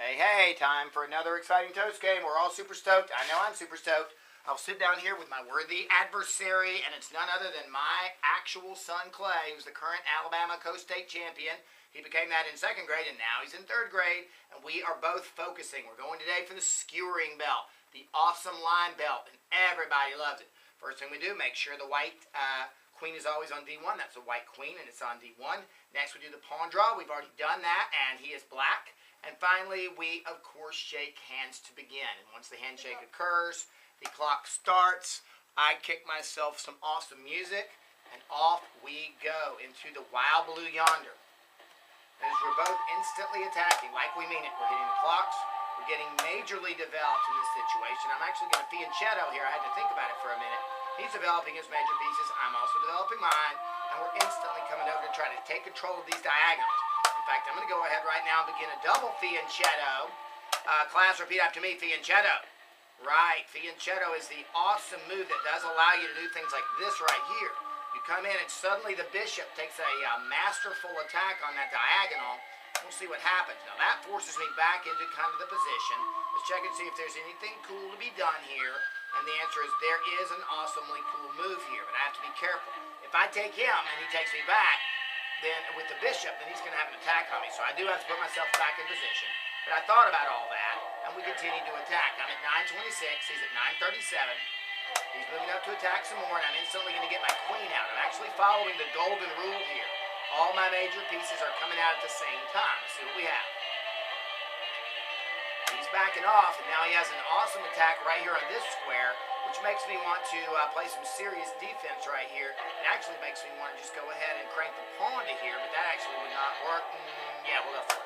Hey, hey, time for another exciting toast game. We're all super stoked. I know I'm super stoked. I'll sit down here with my worthy adversary, and it's none other than my actual son, Clay, who's the current Alabama Coast State champion. He became that in second grade, and now he's in third grade, and we are both focusing. We're going today for the skewering belt, the awesome line belt, and everybody loves it. First thing we do, make sure the white queen is always on D1. That's a white queen, and it's on D1. Next, we do the pawn draw. We've already done that, and he is black. And finally, we, of course, shake hands to begin. And once the handshake occurs, the clock starts. I kick myself some awesome music, and off we go into the wild blue yonder. As we're both instantly attacking, like we mean it. We're hitting the clocks. We're getting majorly developed in this situation. I'm actually going to fianchetto here. I had to think about it for a minute. He's developing his major pieces. I'm also developing mine. And we're instantly coming over to try to take control of these diagonals. In fact, I'm going to go ahead right now and begin a double fianchetto. Class, repeat after me, fianchetto. Right, fianchetto is the awesome move that does allow you to do things like this right here. You come in and suddenly the bishop takes a masterful attack on that diagonal. We'll see what happens. Now that forces me back into kind of the position. Let's check and see if there's anything cool to be done here. And the answer is there is an awesomely cool move here, but I have to be careful. If I take him and he takes me back, then with the bishop, then he's going to have an attack on me. So I do have to put myself back in position. But I thought about all that, and we continue to attack. I'm at 926. He's at 937. He's moving up to attack some more, and I'm instantly going to get my queen out. I'm actually following the golden rule here. All my major pieces are coming out at the same time. Let's see what we have. He's backing off, and now he has an awesome attack right here on this square, which makes me want to play some serious defense right here. It actually makes me want to just go ahead and crank the pawn to here, but that actually would not work. Yeah, we'll go for it.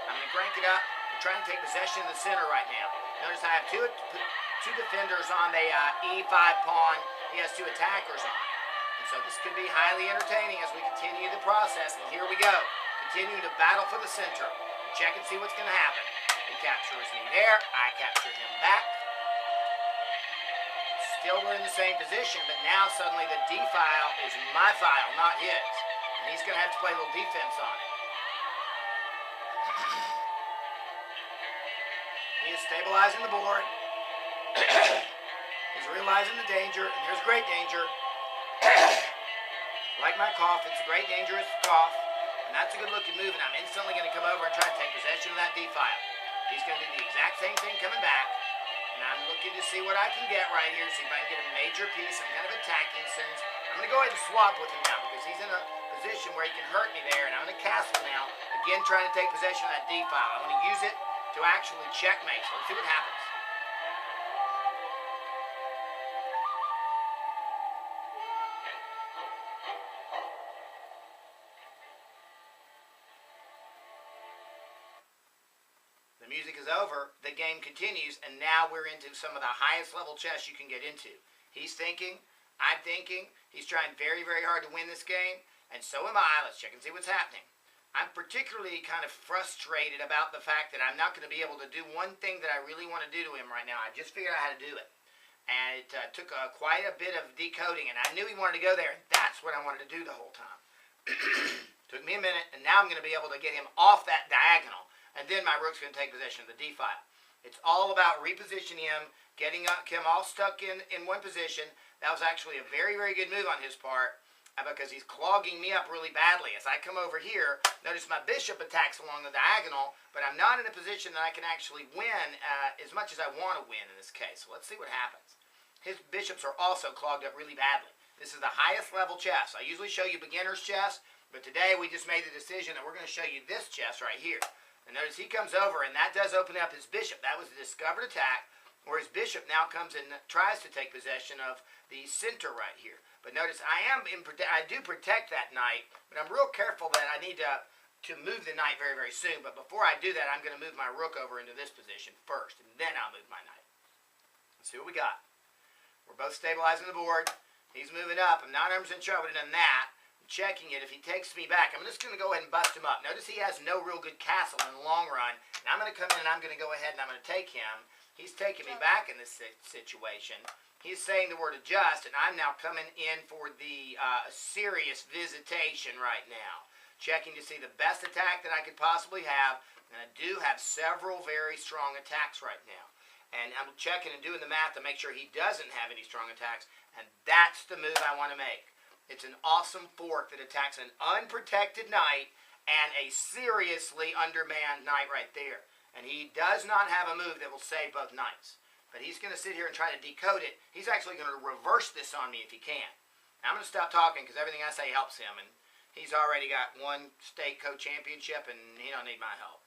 I'm going to crank it up. I'm trying to take possession of the center right now. Notice I have two defenders on the E5 pawn. He has two attackers on it. And so this could be highly entertaining as we continue the process. And here we go. Continuing to battle for the center. Check and see what's going to happen. He captures me there. I capture him back. Still we're in the same position, but now suddenly the D file is my file, not his. And he's going to have to play a little defense on it. He is stabilizing the board. He's realizing the danger, and there's great danger. Like my cough, it's a great dangerous cough. And that's a good looking move, and I'm instantly going to come over and try to take possession of that D file. He's going to do the exact same thing coming back. And I'm looking to see what I can get right here, see if I can get a major piece. I'm kind of attacking since I'm going to go ahead and swap with him now because he's in a position where he can hurt me there. And I'm going to castle now, again trying to take possession of that D file. I'm going to use it to actually checkmate. So let's see what happens. The music is over, the game continues, and now we're into some of the highest level chess you can get into. He's thinking, I'm thinking, he's trying very, very hard to win this game, and so am I. Let's check and see what's happening. I'm particularly kind of frustrated about the fact that I'm not going to be able to do one thing that I really want to do to him right now. I just figured out how to do it. And it took quite a bit of decoding, and I knew he wanted to go there, and that's what I wanted to do the whole time. Took me a minute, and now I'm going to be able to get him off that diagonal. And then my rook's going to take possession of the D file. It's all about repositioning him, getting him all stuck in one position. That was actually a very, very good move on his part because he's clogging me up really badly. As I come over here, notice my bishop attacks along the diagonal, but I'm not in a position that I can actually win as much as I want to win in this case. So let's see what happens. His bishops are also clogged up really badly. This is the highest level chess. I usually show you beginner's chess, but today we just made the decision that we're going to show you this chess right here. And notice he comes over, and that does open up his bishop. That was a discovered attack, where his bishop now comes and tries to take possession of the center right here. But notice I do protect that knight, but I'm real careful that I need to move the knight very, very soon. But before I do that, I'm going to move my rook over into this position first, and then I'll move my knight. Let's see what we got. We're both stabilizing the board. He's moving up. I'm not 100% sure I would have done that. Checking it. If he takes me back, I'm just going to go ahead and bust him up. Notice he has no real good castle in the long run. And I'm going to come in and I'm going to go ahead and I'm going to take him. He's taking me back in this situation. He's saying the word adjust, and I'm now coming in for the serious visitation right now. Checking to see the best attack that I could possibly have. And I do have several very strong attacks right now. And I'm checking and doing the math to make sure he doesn't have any strong attacks. And that's the move I want to make. It's an awesome fork that attacks an unprotected knight and a seriously undermanned knight right there. And he does not have a move that will save both knights. But he's going to sit here and try to decode it. He's actually going to reverse this on me if he can. Now, I'm going to stop talking because everything I say helps him. And he's already got one state co-championship and he don't need my help.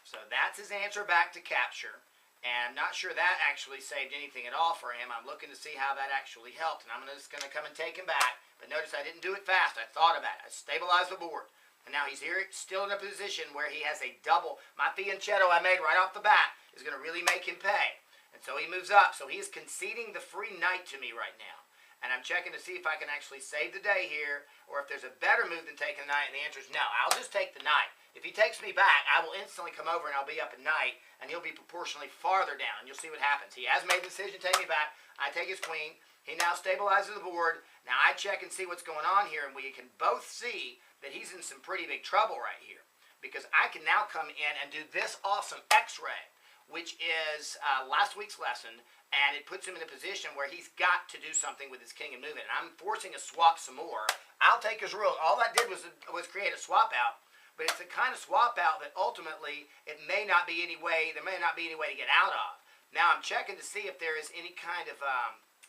So that's his answer back to capture. And I'm not sure that actually saved anything at all for him. I'm looking to see how that actually helped. And I'm just going to come and take him back. But notice I didn't do it fast. I thought about it. I stabilized the board. And now he's here, still in a position where he has a double. My fianchetto I made right off the bat is going to really make him pay. And so he moves up. So he is conceding the free knight to me right now. And I'm checking to see if I can actually save the day here, or if there's a better move than taking the knight. And the answer is no. I'll just take the knight. If he takes me back, I will instantly come over and I'll be up a knight, and he'll be proportionally farther down. And you'll see what happens. He has made the decision to take me back. I take his queen. He now stabilizes the board. Now I check and see what's going on here, and we can both see that he's in some pretty big trouble right here, because I can now come in and do this awesome X-ray, which is last week's lesson, and it puts him in a position where he's got to do something with his king and move it. And I'm forcing a swap some more. I'll take his rule. All that did was create a swap out, but it's the kind of swap out that ultimately there may not be any way to get out of. Now I'm checking to see if there is any kind of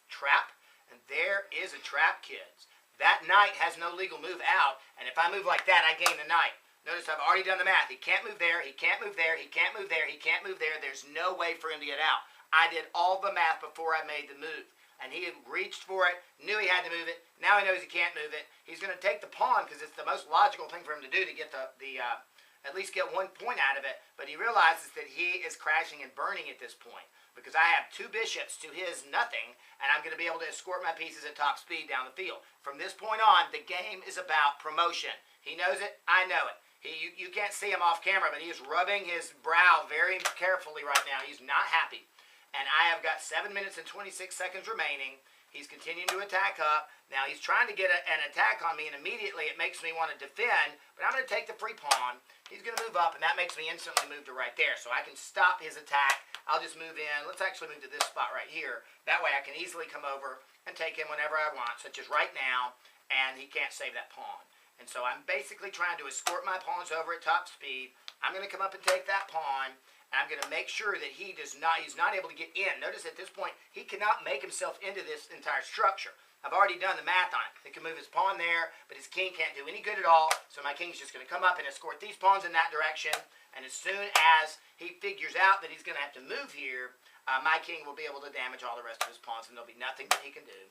trap, and there is a trap, kids. That knight has no legal move out, and if I move like that, I gain the knight. Notice I've already done the math. He can't move there, he can't move there, he can't move there, he can't move there. There's no way for him to get out. I did all the math before I made the move, and he had reached for it, knew he had to move it. Now he knows he can't move it. He's going to take the pawn because it's the most logical thing for him to do to get at least get 1 point out of it, but he realizes that he is crashing and burning at this point, because I have 2 bishops to his nothing, and I'm going to be able to escort my pieces at top speed down the field. From this point on, the game is about promotion. He knows it. I know it. You can't see him off camera, but he is rubbing his brow very carefully right now. He's not happy. And I have got 7 minutes and 26 seconds remaining. He's continuing to attack up. Now he's trying to get an attack on me, and immediately it makes me want to defend, but I'm going to take the free pawn. He's going to move up, and that makes me instantly move to right there. So I can stop his attack. I'll just move in. Let's actually move to this spot right here. That way I can easily come over and take him whenever I want, such as right now, and he can't save that pawn. And so I'm basically trying to escort my pawns over at top speed. I'm going to come up and take that pawn, and I'm going to make sure that he's not able to get in. Notice at this point, he cannot make himself into this entire structure. I've already done the math on it. He can move his pawn there, but his king can't do any good at all. So my king's just going to come up and escort these pawns in that direction. And as soon as he figures out that he's going to have to move here, my king will be able to damage all the rest of his pawns, and there'll be nothing that he can do.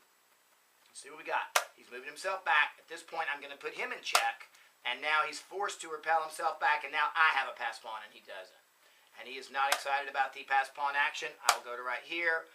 Let's see what we got. He's moving himself back. At this point, I'm going to put him in check. And now he's forced to repel himself back, and now I have a pass pawn, and he doesn't. And he is not excited about the pass pawn action. I'll go to right here.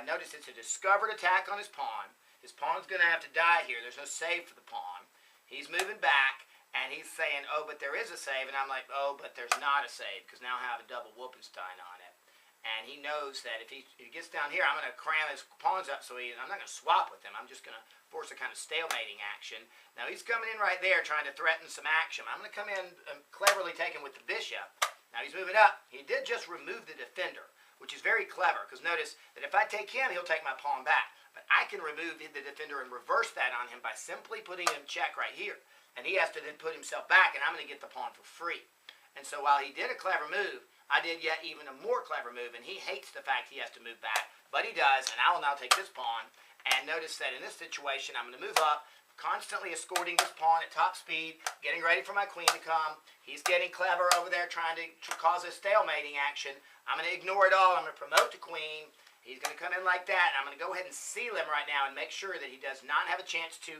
Notice it's a discovered attack on his pawn. His pawn's going to have to die here. There's no save for the pawn. He's moving back, and he's saying, oh, but there is a save. And I'm like, oh, but there's not a save, because now I have a double Wuppenstein on it. And he knows that if he gets down here, I'm going to cram his pawns up. So I'm not going to swap with him. I'm just going to force a kind of stalemating action. Now he's coming in right there trying to threaten some action. I'm going to come in and cleverly take him with the bishop. Now he's moving up. He did just remove the defender, which is very clever, because notice that if I take him, he'll take my pawn back. But I can remove the defender and reverse that on him by simply putting him in check right here. And he has to then put himself back, and I'm going to get the pawn for free. And so while he did a clever move, I did yet even a more clever move, and he hates the fact he has to move back, but he does, and I will now take this pawn. And notice that in this situation, I'm going to move up, constantly escorting this pawn at top speed, getting ready for my queen to come. He's getting clever over there, trying to cause a stalemating action. I'm going to ignore it all. I'm going to promote the queen. He's going to come in like that, and I'm going to go ahead and seal him right now and make sure that he does not have a chance to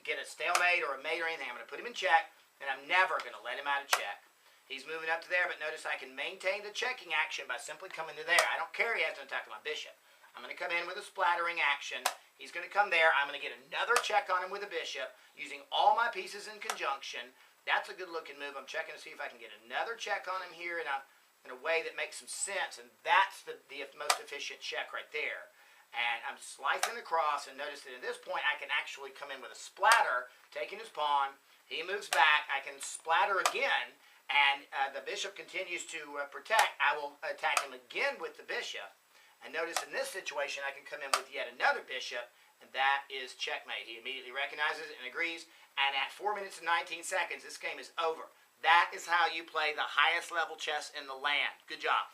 get a stalemate or a mate or anything. I'm going to put him in check, and I'm never going to let him out of check. He's moving up to there, but notice I can maintain the checking action by simply coming to there. I don't care he has to attack my bishop. I'm going to come in with a splattering action. He's going to come there. I'm going to get another check on him with a bishop, using all my pieces in conjunction. That's a good-looking move. I'm checking to see if I can get another check on him here in a way that makes some sense, and that's the most efficient check right there. And I'm slicing across, and notice that at this point I can actually come in with a splatter, taking his pawn, He moves back. I can splatter again, and the bishop continues to protect. I will attack him again with the bishop. And notice in this situation, I can come in with yet another bishop, and that is checkmate. He immediately recognizes it and agrees. And at 4 minutes and 19 seconds, this game is over. That is how you play the highest level chess in the land. Good job.